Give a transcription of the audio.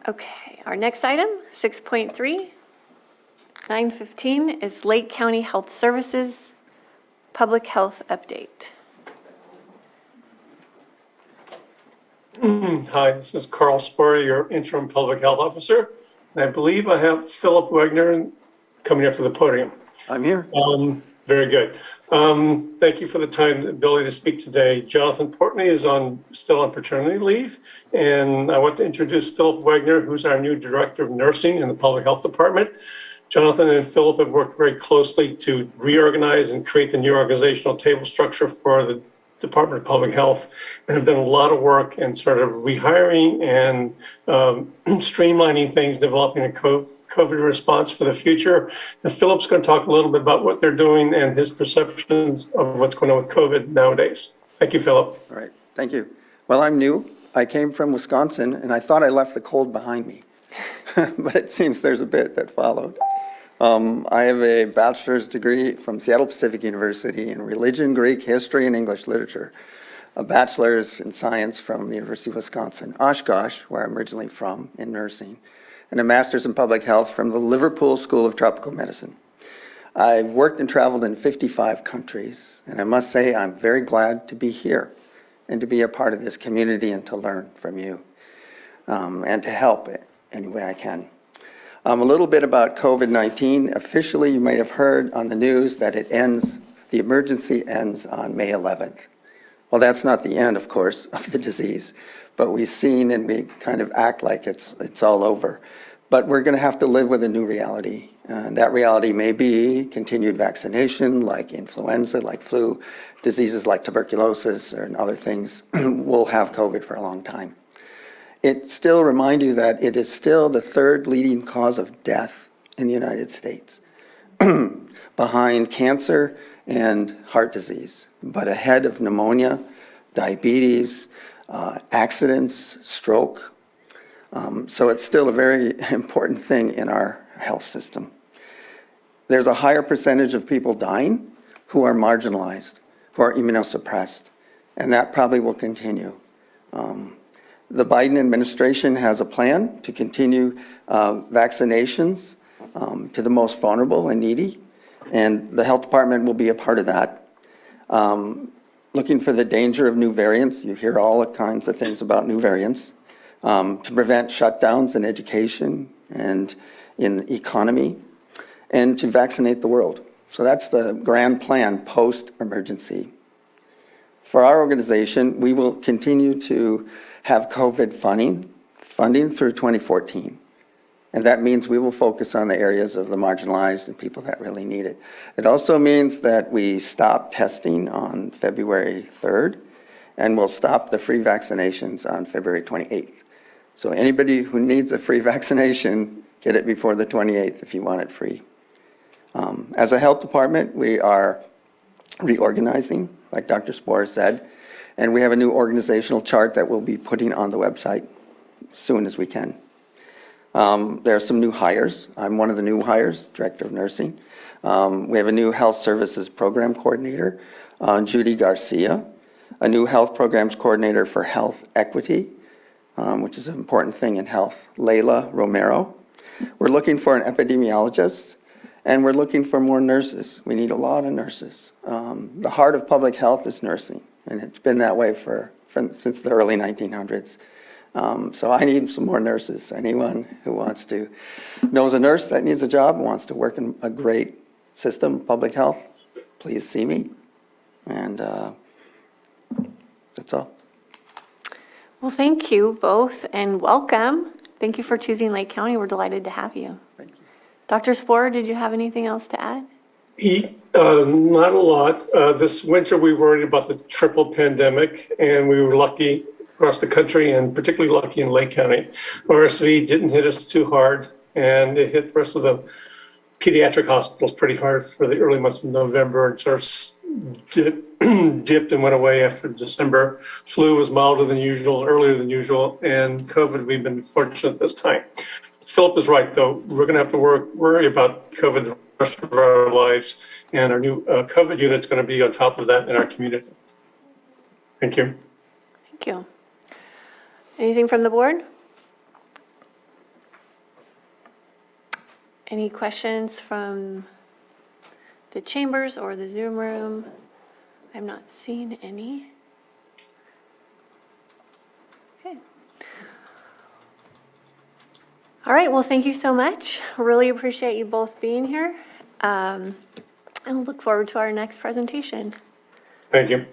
Okay, our next item, 6.3, 9:15 is Lake County Health Services Public Health Update. Hi, this is Carl Spur, your interim public health officer. And I believe I have Philip Wagner coming up to the podium. I'm here. Very good. Thank you for the time and ability to speak today. Jonathan Portney is still on paternity leave. And I want to introduce Philip Wagner, who's our new director of nursing in the public health department. Jonathan and Philip have worked very closely to reorganize and create the new organizational table structure for the Department of Public Health, and have done a lot of work in sort of rehiring and streamlining things, developing a COVID response for the future. And Philip's going to talk a little bit about what they're doing and his perceptions of what's going on with COVID nowadays. Thank you, Philip. All right, thank you. Well, I'm new. I came from Wisconsin, and I thought I left the cold behind me. But it seems there's a bit that followed. I have a bachelor's degree from Seattle Pacific University in religion, Greek, history, and English literature. A bachelor's in science from the University of Wisconsin, Oshkosh, where I'm originally from, in nursing, and a master's in public health from the Liverpool School of Tropical Medicine. I've worked and traveled in 55 countries, and I must say I'm very glad to be here and to be a part of this community and to learn from you and to help any way I can. A little bit about COVID-19. Officially, you might have heard on the news that the emergency ends on May 11th. Well, that's not the end, of course, of the disease, but we've seen and we kind of act like it's all over. But we're going to have to live with a new reality. That reality may be continued vaccination, like influenza, like flu, diseases like tuberculosis, and other things. We'll have COVID for a long time. It still reminds you that it is still the third leading cause of death in the United States, behind cancer and heart disease, but ahead of pneumonia, diabetes, accidents, stroke. So it's still a very important thing in our health system. There's a higher percentage of people dying who are marginalized, who are immunosuppressed, and that probably will continue. The Biden administration has a plan to continue vaccinations to the most vulnerable and needy, and the health department will be a part of that. Looking for the danger of new variants. You hear all kinds of things about new variants. To prevent shutdowns in education and in the economy, and to vaccinate the world. So that's the grand plan post-emergency. For our organization, we will continue to have COVID funding through 2014. And that means we will focus on the areas of the marginalized and people that really need it. It also means that we stop testing on February 3rd, and we'll stop the free vaccinations on February 28th. So anybody who needs a free vaccination, get it before the 28th if you want it free. As a health department, we are reorganizing, like Dr. Spohr said, and we have a new organizational chart that we'll be putting on the website as soon as we can. There are some new hires. I'm one of the new hires, Director of Nursing. We have a new Health Services Program Coordinator, Judy Garcia, a new Health Programs Coordinator for Health Equity, which is an important thing in health, Layla Romero. We're looking for an epidemiologist, and we're looking for more nurses. We need a lot of nurses. The heart of public health is nursing, and it's been that way since the early 1900s. So I need some more nurses. Anyone who knows a nurse that needs a job and wants to work in a great system of public health, please see me. And that's all. Well, thank you both and welcome. Thank you for choosing Lake County. We're delighted to have you. Thank you. Dr. Spohr, did you have anything else to add? Not a lot. This winter we worried about the triple pandemic, and we were lucky across the country and particularly lucky in Lake County. RSV didn't hit us too hard, and it hit the rest of the pediatric hospitals pretty hard for the early months of November, and sort of dipped and went away after December. Flu was milder than usual, earlier than usual, and COVID, we've been fortunate this time. Philip is right, though. We're going to have to worry about COVID the rest of our lives, and our new COVID unit is going to be on top of that in our community. Thank you. Thank you. Anything from the board? Any questions from the chambers or the Zoom room? I'm not seeing any. Okay. All right, well, thank you so much. Really appreciate you both being here. And we'll look forward to our next presentation. Thank you.